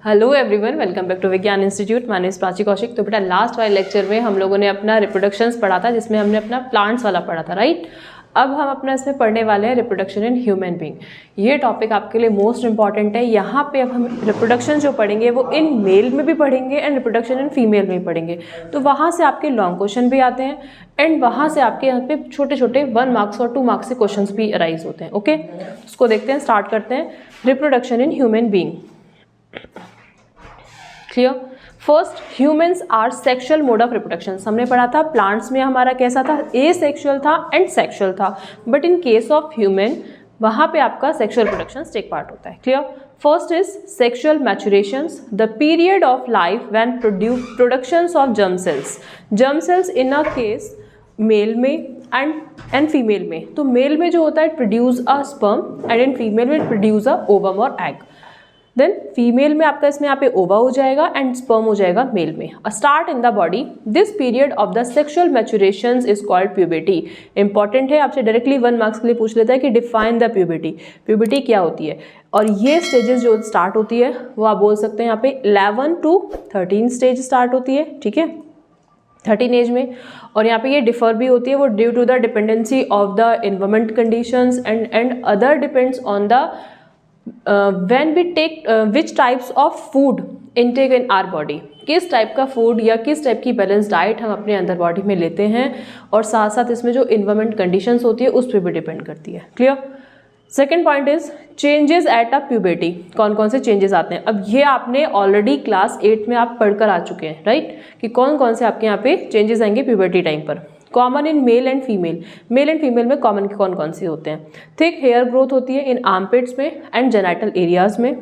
Hello everyone, welcome back to Vigyan institute. My name is Prachi Kaushik. तो बेटा last वाले lecture में हम लोगों ने अपना रिप्रोडक्शंस पढ़ा था, जिसमें हमने अपना प्लांट्स वाला पढ़ा था, राइट। अब हम अपना इसमें पढ़ने वाले हैं रिप्रोडक्शन इन ह्यूमन बीइंग। ये टॉपिक आपके लिए मोस्ट इंपॉर्टेंट है। यहाँ पे अब हम रिप्रोडक्शन जो पढ़ेंगे वो इन मेल में भी पढ़ेंगे एंड रिप्रोडक्शन इन फीमेल में भी पढ़ेंगे। तो वहाँ से आपके लॉन्ग क्वेश्चन भी आते हैं एंड वहाँ से आपके यहाँ पे छोटे छोटे 1 मार्क्स और 2 मार्क्स के क्वेश्चन भी अराइज होते हैं। ओके, उसको देखते हैं, स्टार्ट करते हैं। Reproduction in human being, clear. First, humans are sexual mode of reproduction. हमने पढ़ा था प्लांट्स में हमारा कैसा था, एसेक्सुअल था एंड सेक्सुअल था, but in case of human वहाँ पे आपका सेक्सुअल रिप्रोडक्शन टेक पार्ट होता है, clear. First is sexual maturations, the period of life when productions of germ cells. Germ cells in a case male में and female में। तो male में जो होता है produce a sperm and in female में प्रोड्यूस अ ओवम और egg. Then female में आपका इसमें यहाँ पे ओवा हो जाएगा एंड स्पर्म हो जाएगा मेल में। A start in the body, this period of the sexual maturations is called puberty. Important है, आपसे डायरेक्टली 1 मार्क्स के लिए पूछ लेता है कि डिफाइन द प्यूबर्टी। प्यूबर्टी क्या होती है, और ये स्टेजेस जो स्टार्ट होती है वो आप बोल सकते हैं यहाँ पे 11 to 13 स्टेज स्टार्ट होती है, ठीक है, 13 एज में। और यहाँ पे ये डिफर भी होती है, वो due to the dependency of the environment conditions and other depends on the when we take which types of food intake in our body। किस टाइप का फूड या किस टाइप की बैलेंस डाइट हम अपने अंदर बॉडी में लेते हैं, और साथ साथ इसमें जो इन्वायरमेंट कंडीशंस होती है उस पर भी डिपेंड करती है, clear. Second point is changes at a puberty. कौन कौन से चेंजेस आते हैं, अब ये आपने ऑलरेडी क्लास 8 में आप पढ़कर आ चुके हैं, राइट, कि कौन कौन से आपके यहाँ पे चेंजेस आएंगे प्यूबर्टी टाइम पर। Common in male and female, male and female में कॉमन कौन कौन से होते हैं। थिक हेयर ग्रोथ होती है इन आर्मपिट्स में एंड जेनाइटल एरियाज में,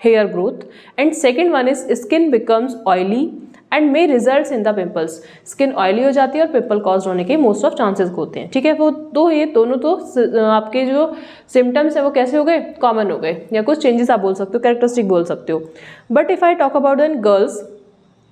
hair growth. And second one is skin becomes oily and may results in the pimples. Skin oily हो जाती है और पिंपल कॉज होने के मोस्ट ऑफ चांसेस होते हैं, ठीक है। वो तो ये दोनों तो आपके जो सिम्टम्स है वो कैसे हो गए, कॉमन हो गए, या कुछ चेंजेस आप बोल सकते हो, कैरेक्टरिस्टिक बोल सकते हो। But if I talk about in girls,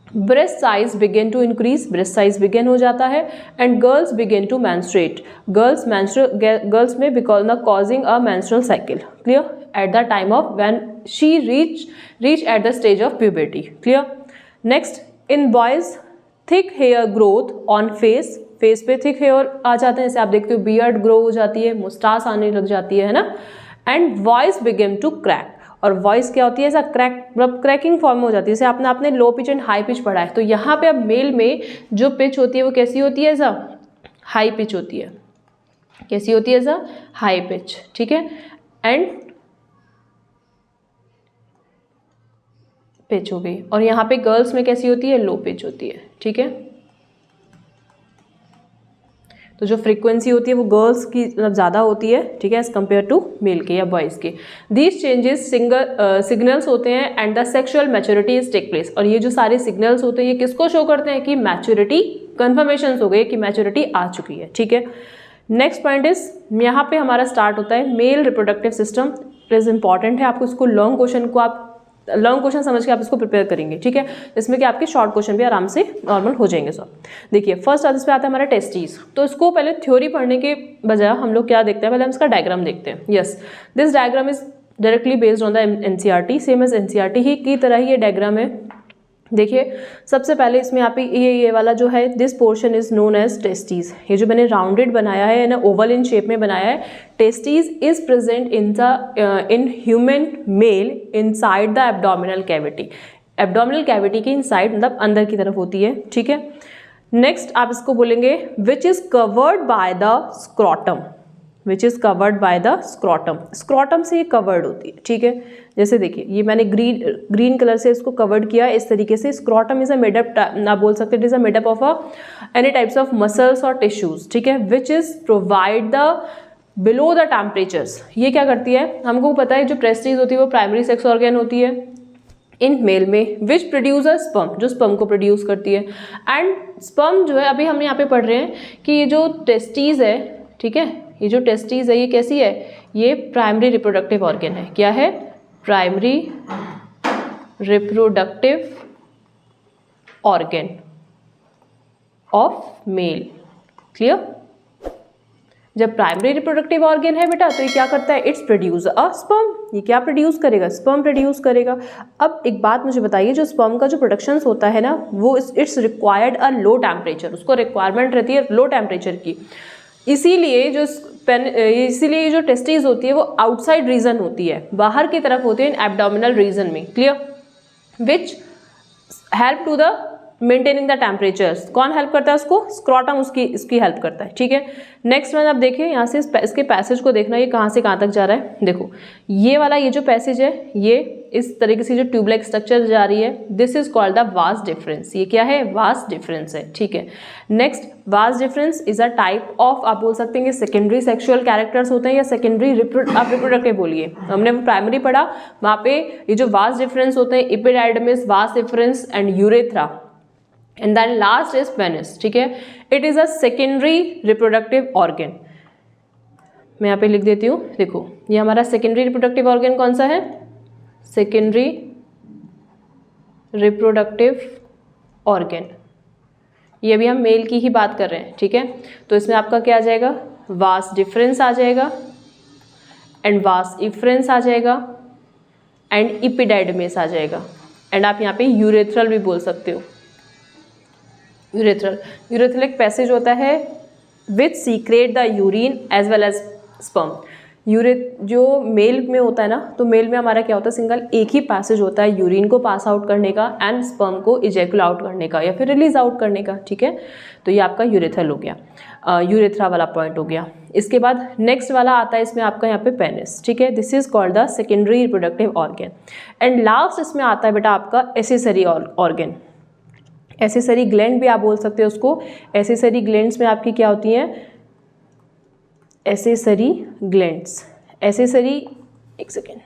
breast size begin to increase, breast size begin हो जाता है and girls begin to menstruate. Girls में because the causing a menstrual cycle, clear, at the time of when she reach at the stage of puberty, clear. Next, in boys thick hair growth on face, face पे thick hair आ जाते हैं, जैसे आप देखते हो beard grow हो जाती है, मुस्टास आने लग जाती है ना। And voice begin to crack, और वॉइस क्या होती है, ऐसा क्रैक, मतलब क्रैकिंग फॉर्म में हो जाती है। जैसे आपने low pitch and high pitch पढ़ा है, तो यहाँ पे अब मेल में जो पिच होती है वो कैसी होती है, ऐसा हाई पिच होती है। कैसी होती है, ऐसा हाई पिच, ठीक है, एंड पिच हो गई। और यहाँ पे गर्ल्स में कैसी होती है, लो पिच होती है, ठीक है। तो जो फ्रीक्वेंसी होती है वो गर्ल्स की मतलब ज़्यादा होती है, ठीक है, एज कम्पेयर टू मेल के या बॉयज़ के। दीज चेंजेस सिग्नल्स होते हैं and the sexual maturity is take place. और ये जो सारे सिग्नल्स होते हैं ये किसको शो करते हैं कि मैच्योरिटी कन्फर्मेशन हो गई कि मैच्योरिटी आ चुकी है, ठीक है। नेक्स्ट पॉइंट इज, यहाँ पे हमारा स्टार्ट होता है male reproductive system. Is important है, आपको इसको लॉन्ग क्वेश्चन समझ के आप इसको प्रिपेयर करेंगे, ठीक है, इसमें कि आपके शॉर्ट क्वेश्चन भी आराम से नॉर्मल हो जाएंगे सब। देखिए फर्स्ट इस पे आता है हमारा टेस्टीज। तो इसको पहले थ्योरी पढ़ने के बजाय हम लोग क्या देखते हैं, पहले हम इसका डायग्राम देखते हैं। Yes, this diagram is directly based on the NCERT, same as NCERT ही की तरह ही ये डायग्राम है। देखिए सबसे पहले इसमें आप ये वाला जो है, this portion is known as testes. ये जो मैंने राउंडेड बनाया है ना, ओवल इन शेप में बनाया है, testes is present in human male inside the abdominal cavity. Abdominal cavity के इनसाइड मतलब अंदर की तरफ होती है, ठीक है। नेक्स्ट आप इसको बोलेंगे which is covered by the scrotum, which is covered by the scrotum. Scrotum से ये कवर्ड होती है, ठीक है। जैसे देखिए ये मैंने ग्रीन कलर से इसको कवर्ड किया इस तरीके से। स्क्रोटम इज अ मेडअप, आप बोल सकते हैं it is a made up of any types of muscles और टिश्यूज, ठीक है, which is provide the below the temperatures. ये क्या करती है, हमको पता है जो प्रेस्टीज होती है वो प्राइमरी सेक्स ऑर्गन होती है इन मेल में, विच प्रोड्यूस अ स्पर्म, जो स्पर्म को प्रोड्यूस करती है। एंड स्पर्म जो है, अभी हम यहाँ पे पढ़ रहे हैं कि ये जो टेस्टीज है, ठीक है, ये जो टेस्टीज है ये कैसी है, ये प्राइमरी रिप्रोडक्टिव ऑर्गन है। क्या है, primary reproductive organ of male, clear. जब प्राइमरी रिप्रोडक्टिव ऑर्गन है बेटा तो ये क्या करता है, इट्स प्रोड्यूस अ स्पर्म, ये क्या प्रोड्यूस करेगा, स्पर्म प्रोड्यूस करेगा। अब एक बात मुझे बताइए, जो स्पर्म का जो प्रोडक्शन होता है ना, वो it's required a low temperature, उसको रिक्वायरमेंट रहती है लो टेम्परेचर की। इसीलिए जो टेस्टिस होती है वो आउटसाइड रीजन होती है, बाहर की तरफ होती है, इन एब्डोमिनल रीजन में, clear, which help to the maintaining the temperatures. कौन हेल्प करता है उसको, स्क्रॉटम इसकी हेल्प करता है, ठीक है। नेक्स्ट वन आप देखिए, यहाँ से इसके पैसेज को देखना, ये कहाँ से कहाँ तक जा रहा है। देखो ये वाला, ये जो पैसेज है, ये इस तरीके से जो ट्यूबलाइक स्ट्रक्चर जा रही है, this is called the vas deferens. ये क्या है, वास डिफरेंस है, ठीक है। Next, vas deferens is a type of, आप बोल सकते हैं कि सेकेंडरी सेक्सुअल कैरेक्टर्स होते हैं, या सेकेंडरी आप रिप्रोडक्टिव बोलिए, हमने प्राइमरी पढ़ा, वहाँ पे ये जो वास डिफरेंस होते हैं, epididymis, vas deferens and urethra, and then last is penis, ठीक है। It is a secondary reproductive organ. मैं यहाँ पे लिख देती हूँ, देखो ये हमारा सेकेंडरी रिप्रोडक्टिव ऑर्गन कौन सा है, सेकेंडरी रिप्रोडक्टिव ऑर्गन। ये अभी हम मेल की ही बात कर रहे हैं, ठीक है। तो इसमें आपका क्या आ जाएगा, वास डिफरेंस आ जाएगा, एंड वास इफरेंस आ जाएगा, एंड इपिडाइडमिस आ जाएगा, एंड आप यहाँ पे यूरेथ्रल भी बोल सकते हो। यूरेथ्रल एक पैसेज होता है which secrete the urine as well as sperm. जो मेल में होता है ना, तो मेल में हमारा क्या होता है, सिंगल एक ही पैसेज होता है यूरिन को पास आउट करने का एंड स्पर्म को इजैकुल आउट करने का या फिर रिलीज आउट करने का, ठीक है। तो ये आपका यूरेथ्रल हो गया, यूरेथ्रा वाला पॉइंट हो गया। इसके बाद नेक्स्ट वाला आता है इसमें आपका यहाँ पे पेनिस, ठीक है। This is called the secondary reproductive organ. And last इसमें आता है बेटा आपका एसेसरी ऑर्गन। एसेसरी ग्लैंड भी आप बोल सकते हो उसको। एसेसरी ग्लैंड्स में आपकी क्या होती हैं, एसेसरी ग्लैंड्स, एसेसरी, एक सेकेंड,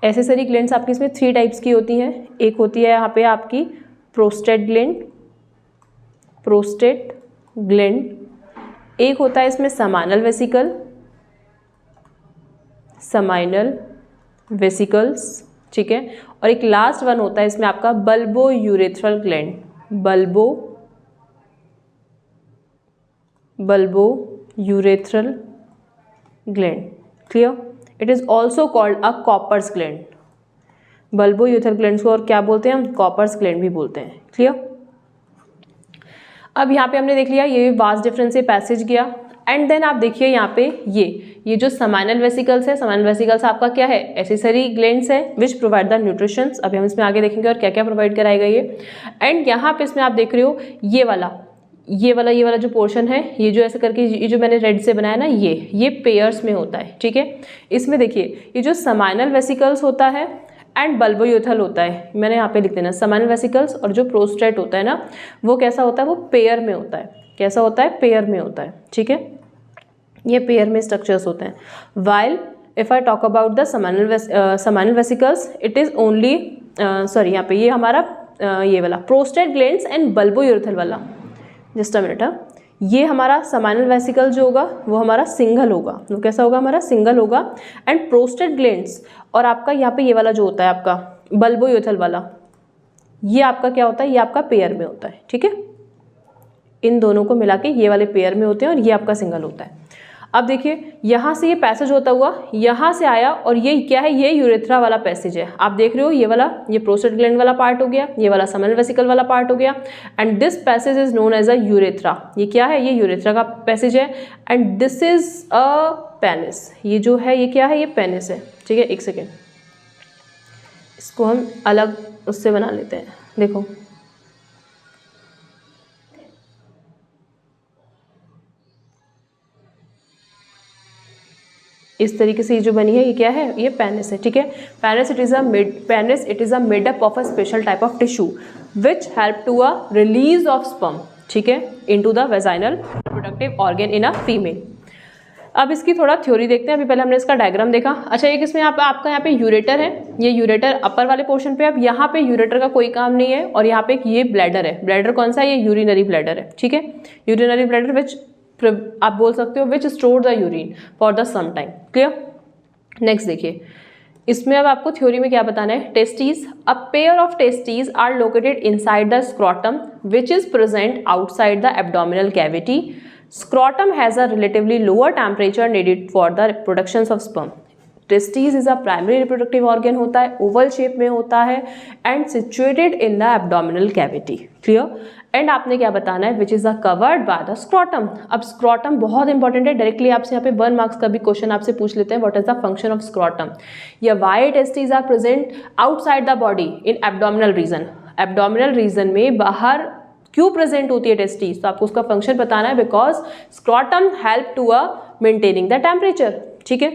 एसेसरी ग्लैंड्स आपकी इसमें 3 टाइप्स की होती हैं। एक होती है यहाँ पे आपकी प्रोस्टेट ग्लैंड, एक होता है इसमें समाइनल वेसिकल्स, ठीक है, और एक लास्ट वन होता है इसमें आपका bulbourethral gland, bulbourethral gland, clear. It is also called a Cowper's gland. Bulbourethral gland को और क्या बोलते हैं हम, कॉपर्स ग्लैंड भी बोलते हैं, क्लियर। अब यहाँ पे हमने देख लिया ये वास डिफरेंस से पैसेज गया, एंड देन आप देखिए यहाँ पे ये जो समाइनल वेसिकल्स है, समाइनल वेसिकल्स आपका क्या है, एसेसरी ग्लैंड्स है विच प्रोवाइड द न्यूट्रिशंस। अभी हम इसमें आगे देखेंगे और क्या क्या प्रोवाइड कराएगा ये। एंड यहाँ पे इसमें आप देख रहे हो ये वाला जो पोर्शन है, ये जो ऐसे करके ये जो मैंने रेड से बनाया ना, ये पेयर्स में होता है, ठीक है। इसमें देखिए ये जो समाइनल वेसिकल्स होता है एंड बल्बोयूथल होता है, मैंने यहाँ पे लिख देना समाइनल वेसिकल्स, और जो प्रोस्टेट होता है ना, वो कैसा होता है, वो पेयर में होता है। कैसा होता है, पेयर में होता है, ठीक है। ये पेयर में स्ट्रक्चर्स होते हैं। While if I talk about the seminal vesicles, it is only sorry, यहाँ पे ये हमारा ये वाला प्रोस्टेट ग्लैंड्स एंड बल्बोयूथल वाला, जस्ट अ मिनट, ये हमारा समाइनल वेसिकल जो होगा वो हमारा सिंगल होगा, वो कैसा होगा, हमारा सिंगल होगा। एंड प्रोस्टेट ग्लैंड्स और आपका यहाँ पे ये वाला जो होता है आपका बल्बोयूथल वाला, ये आपका क्या होता है, ये आपका पेयर में होता है, ठीक है। इन दोनों को मिला के ये वाले पेयर में होते हैं और ये आपका सिंगल होता है। अब देखिए यहाँ से ये पैसेज होता हुआ यहाँ से आया, और ये क्या है, ये यूरेथ्रा वाला पैसेज है। आप देख रहे हो ये वाला, ये प्रोस्टेट ग्लैंड वाला पार्ट हो गया, ये वाला समाइनल वेसिकल वाला पार्ट हो गया, and this passage is known as a urethra. ये क्या है, ये यूरेथ्रा का पैसेज है, and this is a penis. ये जो है ये क्या है, ये पेनिस है, ठीक है। एक सेकेंड, इसको हम अलग उससे बना लेते हैं। देखो इस तरीके से ये जो बनी है, ये क्या है, ये पेनिस है, ठीक है। Penis it is a made up of a special type of tissue which help to a release of sperm, ठीक है, into the vaginal reproductive organ in a female. अब इसकी थोड़ा थ्योरी देखते हैं। अभी पहले हमने इसका डायग्राम देखा। अच्छा, एक इसमें आपका यहाँ पे यूरेटर है, ये यूरेटर अपर वाले पोर्शन पे। अब यहाँ पे यूरेटर का कोई काम नहीं है, और यहाँ पे एक ये ब्लैडर है। ब्लैडर कौन सा है, ये यूरिनरी ब्लैडर है, ठीक है। यूरिनरी ब्लैडर विच आप बोल सकते हो which store the urine for the some time, clear. Next देखिए, इसमें अब आपको थ्योरी में क्या बताना है, testes, a pair of testes are located inside the scrotum which is present outside the abdominal cavity scrotum has a relatively lower temperature needed for the production of sperm. Testis is a primary reproductive organ होता है, oval shape में होता है and situated in the abdominal cavity. Clear. And आपने क्या बताना है, which is a covered by the scrotum. अब स्क्रॉटम बहुत इंपॉर्टेंट है, डायरेक्टली आपसे यहाँ पे 1 मार्क्स का भी क्वेश्चन आपसे पूछ लेते हैं, what is the function of scrotum, या why testis are present outside the body in abdominal region. Abdominal region में बाहर क्यों प्रेजेंट होती है टेस्टिस, तो आपको उसका फंक्शन बताना है, because scrotum help to a maintaining the temperature. ठीक है,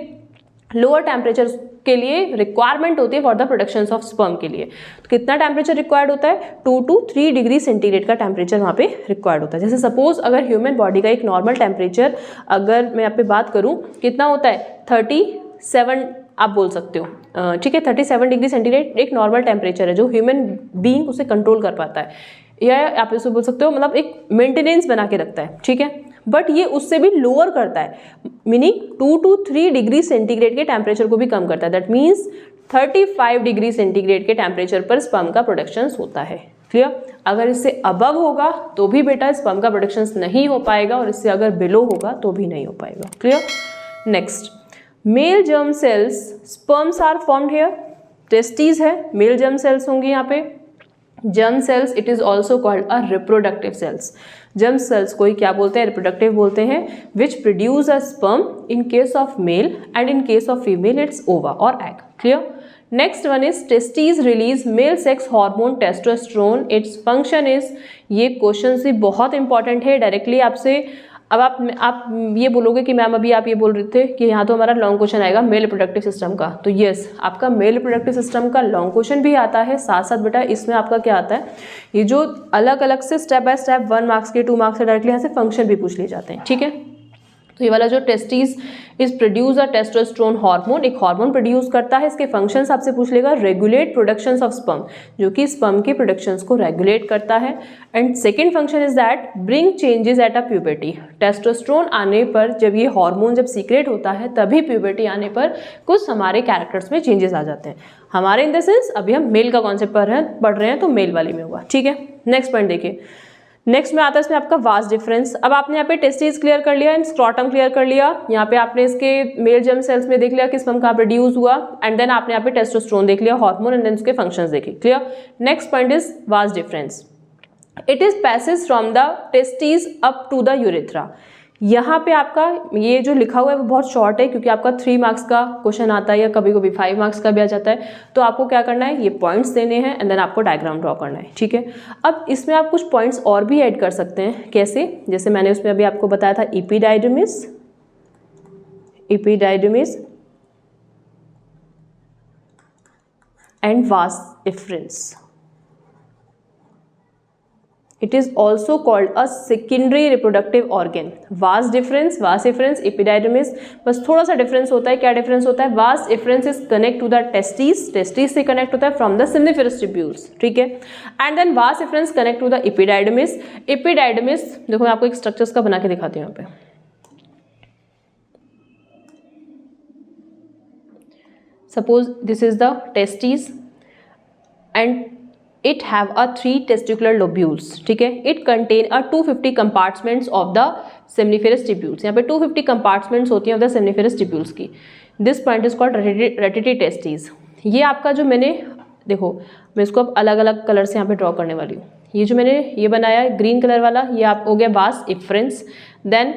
लोअर टेम्परेचर के लिए रिक्वायरमेंट होती है for the production of sperm के लिए। तो कितना टेम्परेचर रिक्वायर्ड होता है, 2 to 3 डिग्री सेंटीग्रेड का टेम्परेचर वहाँ पे रिक्वायर्ड होता है। जैसे सपोज अगर ह्यूमन बॉडी का एक नॉर्मल टेम्परेचर अगर मैं यहाँ पे बात करूँ कितना होता है, 37 आप बोल सकते हो। ठीक है, 37 डिग्री सेंटीग्रेड एक नॉर्मल टेम्परेचर है जो ह्यूमन बीइंग उसे कंट्रोल कर पाता है, या आप इसे बोल सकते हो मतलब एक मेंटेनेंस बना के रखता है। ठीक है, बट ये उससे भी लोअर करता है, मीनिंग 2 to 3 डिग्री सेंटीग्रेड के टेम्परेचर को भी कम करता है। दैट मीन्स 35 डिग्री सेंटीग्रेड के टेम्परेचर पर स्पर्म का प्रोडक्शन होता है। क्लियर। अगर इससे अबव होगा तो भी बेटा स्पर्म का प्रोडक्शन नहीं हो पाएगा, और इससे अगर बिलो होगा तो भी नहीं हो पाएगा। Clear. Next, male germ cells sperms are formed here. Testis है, मेल जर्म सेल्स होंगी यहाँ पे। Germ cells it is also called a reproductive cells. Germ cells को ही क्या बोलते हैं, रिप्रोडक्टिव बोलते हैं, which produce a sperm in case of male and in case of female it's ova और egg. Clear. Next one is testis release male sex hormone testosterone, it's function is. ये question भी बहुत important है, directly आपसे। अब आप ये बोलोगे कि मैम अभी आप ये बोल रहे थे कि यहाँ तो हमारा लॉन्ग क्वेश्चन आएगा मेल रिप्रोडक्टिव सिस्टम का, तो यस आपका मेल रिप्रोडक्टिव सिस्टम का लॉन्ग क्वेश्चन भी आता है, साथ साथ बेटा इसमें आपका क्या आता है, ये जो अलग अलग से स्टेप बाय स्टेप 1 मार्क्स के 2 मार्क्स से डायरेक्टली यहाँ से फंक्शन भी पूछ लिए जाते हैं। ठीक है, तो ये वाला जो testis is produce a testosterone hormone, एक हार्मोन प्रोड्यूस करता है। इसके फंक्शंस आपसे पूछ लेगा, रेगुलेट प्रोडक्शंस ऑफ स्पर्म, जो कि स्पर्म के प्रोडक्शंस को रेगुलेट करता है। And second function is that bring changes at a puberty. Testosterone आने पर जब ये हार्मोन जब सीक्रेट होता है तभी प्यूबर्टी आने पर कुछ हमारे कैरेक्टर्स में चेंजेस आ जाते हैं। हमारे इन द सेंस अभी हम मेल का कॉन्सेप्ट पढ़ रहे हैं तो मेल वाले में होगा। ठीक है, नेक्स्ट पॉइंट देखिए। नेक्स्ट में आता है इसमें आपका वास्ट डिफरेंस। अब आपने यहाँ पे टेस्टिस क्लियर कर लिया एंड स्क्रॉटम क्लियर कर लिया, यहाँ पे आपने इसके मेल जर्म सेल्स में देख लिया कि स्पर्म कहाँ प्रोड्यूस हुआ, एंड देन आपने यहाँ पे टेस्टोस्टेरोन देख लिया हार्मोन, एंड देन उसके फंक्शंस देखे। Clear. Next point is vas deferens. It is passage from the testis up to the urethra. यहाँ पे आपका ये जो लिखा हुआ है वो बहुत शॉर्ट है, क्योंकि आपका 3 मार्क्स का क्वेश्चन आता है या कभी कभी 5 मार्क्स का भी आ जाता है। तो आपको क्या करना है, ये पॉइंट्स देने हैं एंड देन आपको डायग्राम ड्रॉ करना है। ठीक है, अब इसमें आप कुछ पॉइंट्स और भी ऐड कर सकते हैं। कैसे, जैसे मैंने उसमें अभी आपको बताया था epididymis and vas एफरेंस। It is also called a secondary reproductive organ. Vas deferens, vas efferents, epididymis, बस थोड़ा सा डिफरेंस होता है। क्या डिफरेंस होता है, vas efferents is connect to the testes, testes से कनेक्ट होता है from the seminiferous tubules। ठीक है, and then vas efferents connect to the epididymis। epididymis देखो मैं आपको एक स्ट्रक्चर्स का बना के दिखाती हूँ यहाँ पे। Suppose this is the testes and it have a 3 testicular lobules। ठीक है, it contain a 250 compartments of the seminiferous tubules। यहाँ पे 250 compartments होती हैं of the seminiferous tubules की। This point is called ratty testes। ये आपका जो मैंने देखो, मैं इसको अब अलग अलग कलर से यहाँ पे ड्रॉ करने वाली हूँ। ये जो मैंने ये बनाया है ग्रीन कलर वाला, ये आप हो गया vas efferents। देन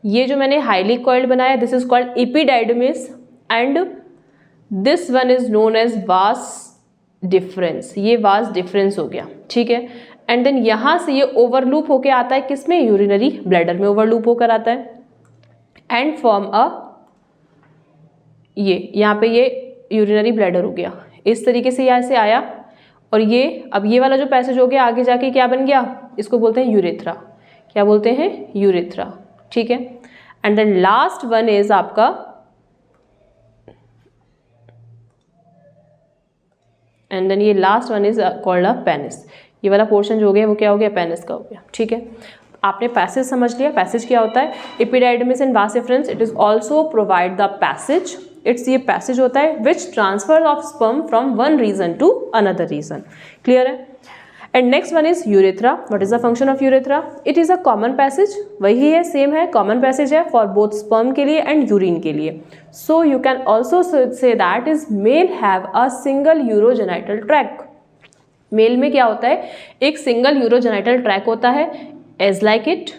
ये जो मैंने हाईली कॉइल्ड बनाया, this is called epididymis, and this one is known as vas deferens. ये वास डिफरेंस हो गया। ठीक है, एंड देन यहाँ से ये ओवरलूप होके आता है किसमें, यूरिनरी ब्लैडर में ओवरलूप होकर आता है एंड फॉर्म अ, ये यहाँ पे ये यूरिनरी ब्लैडर हो गया। इस तरीके से यहाँ से आया, और ये अब ये वाला जो पैसेज हो गया आगे जाके क्या बन गया, इसको बोलते हैं यूरेथ्रा। क्या बोलते हैं, यूरेथ्रा। ठीक है, and then last one is आपका एंड देन ये last one is called a penis. ये वाला पोर्शन जो हो गया वो क्या हो गया, पेनिस का हो गया। ठीक है, आपने पैसेज समझ लिया। पैसेज क्या होता है, epididymis and vas deferens, it is also provide the passage. It's ये पैसेज होता है which transfer of sperm from one region to another region. Clear है। And next one is urethra. What is the function of urethra? It is a common passage. वही है, same है, common passage है for both sperm के लिए and urine के लिए. So you can also say that is male have a single urogenital track. Mail में क्या होता है, एक सिंगल यूरोजेनाइटल ट्रैक होता है. एज लाइक इट,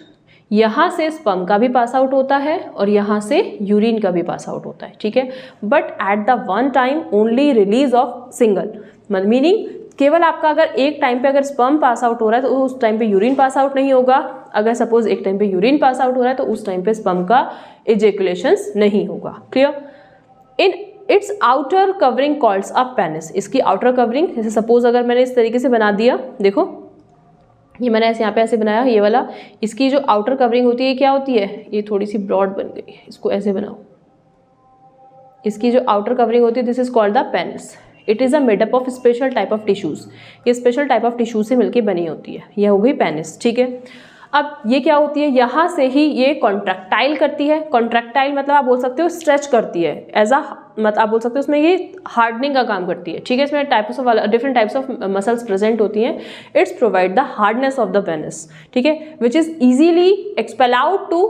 यहाँ से स्पर्म का भी पास आउट होता है और यहाँ से यूरिन का भी पास आउट होता है. ठीक है, but at the one time only release of single. Meaning केवल आपका अगर एक टाइम पे अगर स्पर्म पास आउट हो रहा है तो उस टाइम पे यूरिन पास आउट नहीं होगा. अगर सपोज एक टाइम पे यूरिन पास आउट हो रहा है तो उस टाइम पे स्पर्म का इजेकुलेशंस नहीं होगा. Clear? In its outer covering called a penis. इसकी आउटर कवरिंग, जैसे सपोज अगर मैंने इस तरीके से बना दिया, देखो ये मैंने ऐसे यहाँ पे ऐसे बनाया, ये वाला, इसकी जो आउटर कवरिंग होती है क्या होती है, ये थोड़ी सी ब्रॉड बन गई, इसको ऐसे बनाओ. इसकी जो आउटर कवरिंग होती है this is called the penis. It is a made up of special type of tissues. ये स्पेशल टाइप ऑफ टिश्यू से मिलकर बनी होती है. यह हो गई पेनिस. ठीक है, अब ये क्या होती है, यहाँ से ही ये कॉन्ट्रैक्टाइल करती है. कॉन्ट्रैक्टाइल मतलब आप बोल सकते हो स्ट्रेच करती है. एज अ मतलब आप बोल सकते हो उसमें ये हार्डनिंग का काम करती है. ठीक है, इसमें types of different types of muscles present होती हैं. It's provide the hardness of the penis. ठीक है, which is easily expel out to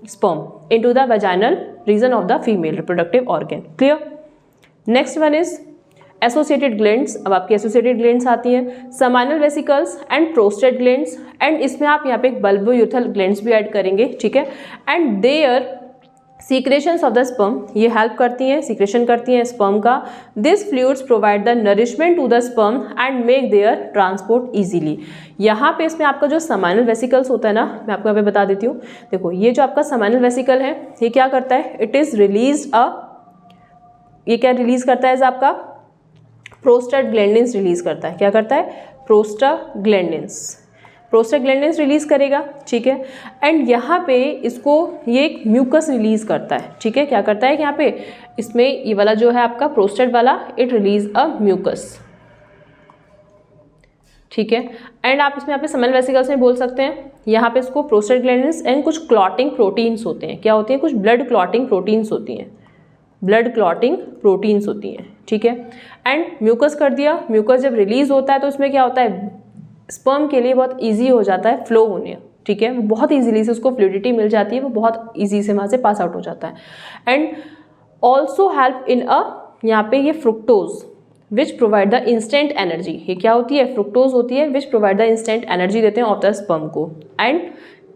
sperm into the vaginal region of the female reproductive organ. Clear? Next one is associated glands. अब आपकी associated glands आती हैं, seminal vesicles and prostate glands. And इसमें आप यहाँ पे एक बल्बोयूथल ग्लैंड्स भी ऐड करेंगे. ठीक है, and their secretions of the sperm, ये हेल्प करती हैं, सीक्रेशन करती हैं स्पर्म का. This fluids provide the nourishment to the sperm and make their transport easily. यहाँ पे इसमें आपका जो समाइनल वेसिकल्स होता है ना, मैं आपको यहाँ पे बता देती हूँ. देखो ये जो आपका समाइनल वेसिकल है ये क्या करता है, इट इज रिलीज ये क्या रिलीज करता है, आपका प्रोस्टाग्लैंडिन्स रिलीज करता है. क्या करता है, प्रोस्टाग्लैंडिन्स रिलीज करेगा. ठीक है, एंड यहाँ पे इसको ये एक म्यूकस रिलीज करता है. ठीक है, क्या करता है कि यहाँ पे इसमें ये वाला जो है आपका प्रोस्टेट वाला, इट रिलीज अ म्यूकस. ठीक है, एंड आप इसमें यहाँ पे समाइनल वेसिकल्स में बोल सकते हैं, यहाँ पे इसको प्रोस्टाग्लैंडिन्स एंड कुछ क्लॉटिंग प्रोटीन्स होते हैं. क्या होती हैं, कुछ ब्लड क्लॉटिंग प्रोटीन्स होती हैं. ब्लड क्लॉटिंग प्रोटीन्स होती हैं. ठीक है, एंड म्यूकस कर दिया. म्यूकस जब रिलीज होता है तो उसमें क्या होता है, स्पर्म के लिए बहुत इजी हो जाता है फ्लो होने. ठीक है, वो बहुत इजीली से उसको फ्लूइडिटी मिल जाती है, वो बहुत इजी से वहाँ से पास आउट हो जाता है. एंड ऑल्सो हेल्प इन यहाँ पे ये fructose which provide the instant energy. ये क्या होती है, फ्रुक्टोज होती है which provide the instant energy देते हैं ऑफ द स्पर्म को. एंड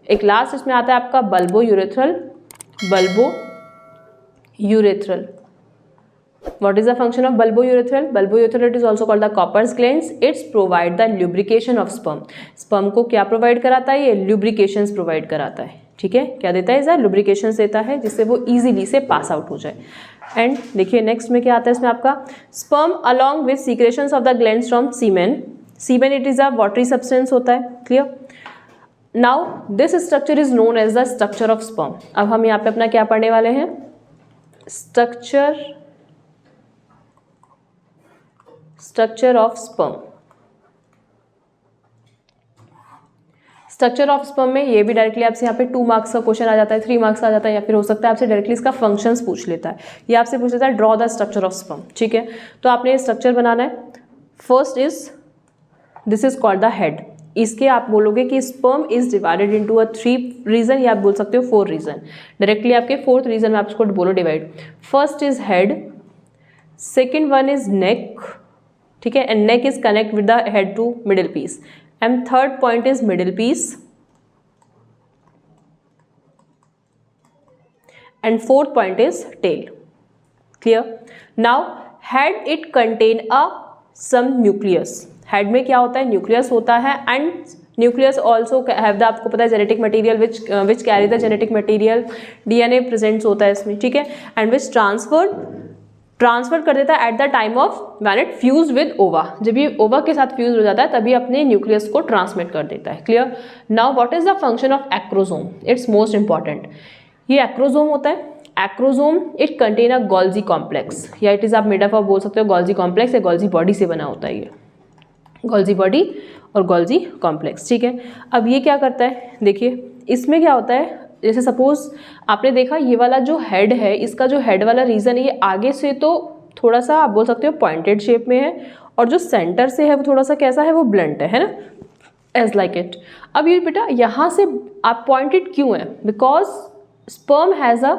एक लास्ट इसमें आता है आपका bulbourethral. What is the function of bulbourethral? Bulbourethral it is also called the Copper's glands. It's provide the lubrication of sperm. Sperm को क्या प्रोवाइड कराता है, ये lubrications प्रोवाइड कराता है. ठीक है, क्या देता है, इसे lubrications देता है जिससे वो easily से पास आउट हो जाए. एंड देखिए नेक्स्ट में क्या आता है इसमें आपका sperm along with secretions of the glands from semen. Semen it is a watery substance होता है. Clear? Now this structure is known as the structure of sperm. अब हम यहाँ पे अपना क्या पढ़ने वाले हैं, structure of sperm. Structure of sperm में ये भी डायरेक्टली आपसे यहाँ पे 2 मार्क्स का क्वेश्चन आ जाता है, 3 मार्क्स आ जाता है, या फिर हो सकता है आपसे डायरेक्टली इसका फंक्शंस पूछ लेता है. ये आपसे पूछ लेता है draw the structure of sperm. ठीक है, तो आपने ये स्ट्रक्चर बनाना है. First is this is called the head. इसके आप बोलोगे कि sperm is divided into 3 region, या आप बोल सकते हो 4 रीजन. डायरेक्टली आपके 4th रीजन में आप इसको बोलो divide. First is head, second one is neck. ठीक है, and neck is connect with the head to middle piece. And third point is middle piece. And fourth point is tail. Clear? Now head it contain some nucleus. Head में क्या होता है, nucleus होता है. And nucleus also have the, आपको पता है, genetic material which carry the genetic material. DNA presents होता है इसमें. ठीक है, एंड विच ट्रांसफर कर देता है eight the time of when it fuse with ओवा. जब ये ओवा के साथ फ्यूज हो जाता है तभी अपने न्यूक्लियस को ट्रांसमिट कर देता है. Clear? Now what is the function of acrosome? It's most important. ये एक्रोसोम होता है. Acrosome it contain a Golgi complex, या इट इज आप मेड अप ऑफ बोल सकते हो गोल्जी कॉम्प्लेक्स, या गोल्जी बॉडी से बना होता है. ये गोल्जी बॉडी और गोल्जी कॉम्प्लेक्स. ठीक है, अब ये क्या करता है, देखिए इसमें क्या होता है, जैसे सपोज आपने देखा ये वाला जो हेड है, इसका जो हेड वाला रीजन है ये आगे से तो थोड़ा सा आप बोल सकते हो पॉइंटेड शेप में है, और जो सेंटर से है वो थोड़ा सा कैसा है, वो ब्लंट है ना, एज लाइक इट। अब ये बेटा यहाँ से आप पॉइंटेड क्यों है, because sperm has a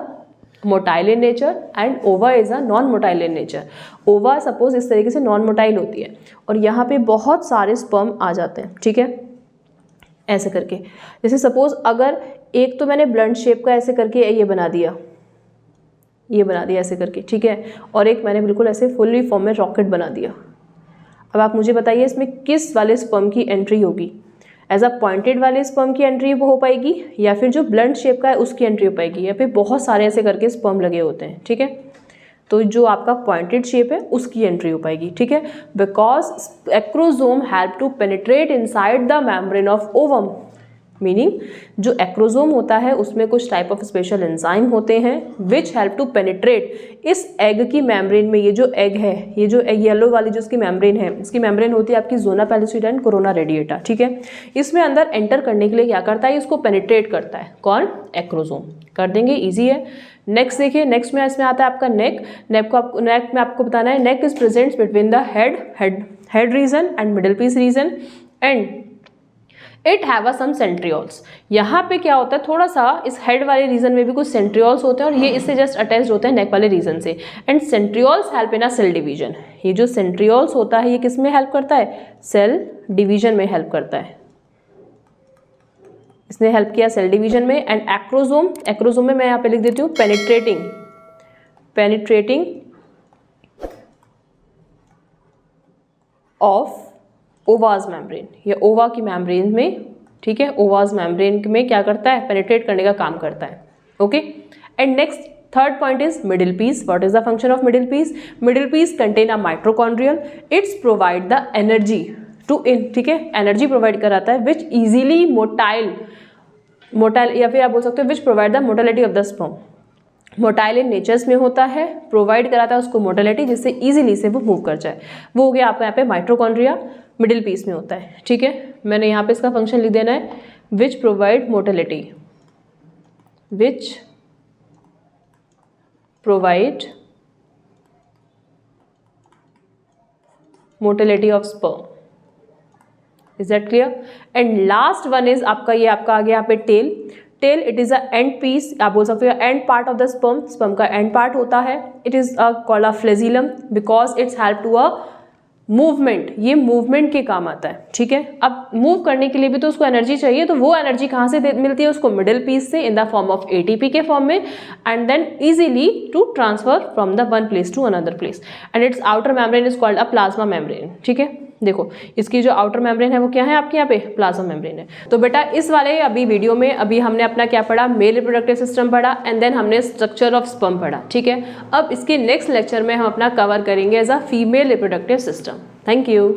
motile in nature and ova is a non motile in nature. Ova suppose इस तरीके से नॉन मोटाइल होती है और यहाँ पे बहुत सारे स्पर्म आ जाते हैं, ठीक है, ऐसे करके। जैसे सपोज अगर एक तो मैंने ब्लंट शेप का ऐसे करके ये बना दिया ऐसे करके, ठीक है, और एक मैंने बिल्कुल ऐसे फुल्ली फॉर्म में रॉकेट बना दिया। अब आप मुझे बताइए इसमें किस वाले स्पर्म की एंट्री होगी, एज अ पॉइंटेड वाले स्पर्म की एंट्री हो पाएगी या फिर जो ब्लंट शेप का है उसकी एंट्री हो पाएगी, या फिर बहुत सारे ऐसे करके स्पर्म लगे होते हैं, ठीक है, तो जो आपका पॉइंटेड शेप है उसकी एंट्री हो पाएगी, ठीक है, because acrosome help to penetrate inside the membrane of ovum. Meaning जो एक्रोजोम होता है उसमें कुछ टाइप ऑफ स्पेशल एंजाइम होते हैं विच हेल्प टू पेनिट्रेट इस एग की मेम्ब्रेन में। ये जो एग है, ये जो एग येलो वाली जो इसकी मेम्ब्रेन है, इसकी मेम्ब्रेन होती है आपकी जोना पैलिसिडा एंड कोरोना रेडिएटा, ठीक है। इसमें अंदर एंटर करने के लिए क्या करता है, इसको पेनिट्रेट करता है कौन, एक्रोजोम। कर देंगे, ईजी है। नेक्स्ट देखिए, नेक्स्ट में इसमें आता है आपका नेक। नेक में आपको बताना है neck is present between the head region and middle piece region and it have some centrioles. यहाँ पे क्या होता है, थोड़ा सा इस हेड वाले रीजन में भी कुछ सेंट्रियोल्स होते हैं और ये इससे जस्ट अटैच्ड होते हैं नेक वाले रीजन से। And centrioles help in a cell division. ये जो सेंट्रियोल्स होता है ये किस में हेल्प करता है, सेल डिवीजन में हेल्प करता है। इसने हेल्प किया सेल डिवीजन में। एंड एक्रोजोम में मैं यहाँ पे लिख देती हूँ पेनिट्रेटिंग ऑफ ओवाज मेम्ब्रेन, या ओवा की मेम्ब्रेन में, ठीक है, ओवाज मेम्ब्रेन में क्या करता है, पेनिट्रेट करने का काम करता है। Okay, and next third point is middle piece. What is the function of middle piece? Middle piece contain a mitochondrial, it's provide the energy to in, ठीक है, एनर्जी प्रोवाइड कराता है विच इजीली मोटाइल या फिर आप बोल सकते हो which provide the motility of the sperm. Motile in nature's में होता है, प्रोवाइड कराता है उसको मोटालिटी जिससे इजीली से वो मूव कर जाए। वो हो गया आपका यहाँ पे माइट्रोकॉन्ड्रिया, मिडिल पीस में होता है, ठीक है। मैंने यहाँ पे इसका फंक्शन लिख देना है which provide motility, which provide motility of sperm. Is that clear? And last one is आपका ये आपका आ गया यहाँ पे tail. It is a end piece, आप बोल सकते हो end part of the sperm का एंड पार्ट होता है। It is called a flagellum because it's help to a movement, ये मूवमेंट के काम आता है, ठीक है। अब मूव करने के लिए भी तो उसको एनर्जी चाहिए, तो वो एनर्जी कहाँ से मिलती है उसको, मिडिल पीस से, in the form of ATP के फॉर्म में, and then easily to transfer from the one place to another place. And it's outer membrane is called a plasma membrane, ठीक है। देखो इसकी जो आउटर मेम्ब्रेन है वो क्या है आपके यहाँ पे, प्लाज्मा मेम्ब्रेन है। तो बेटा इस वाले अभी वीडियो में अभी हमने अपना क्या पढ़ा, मेल रिप्रोडक्टिव सिस्टम पढ़ा एंड देन हमने स्ट्रक्चर ऑफ स्पर्म पढ़ा, ठीक है। अब इसके नेक्स्ट लेक्चर में हम अपना कवर करेंगे as a female reproductive system. Thank you.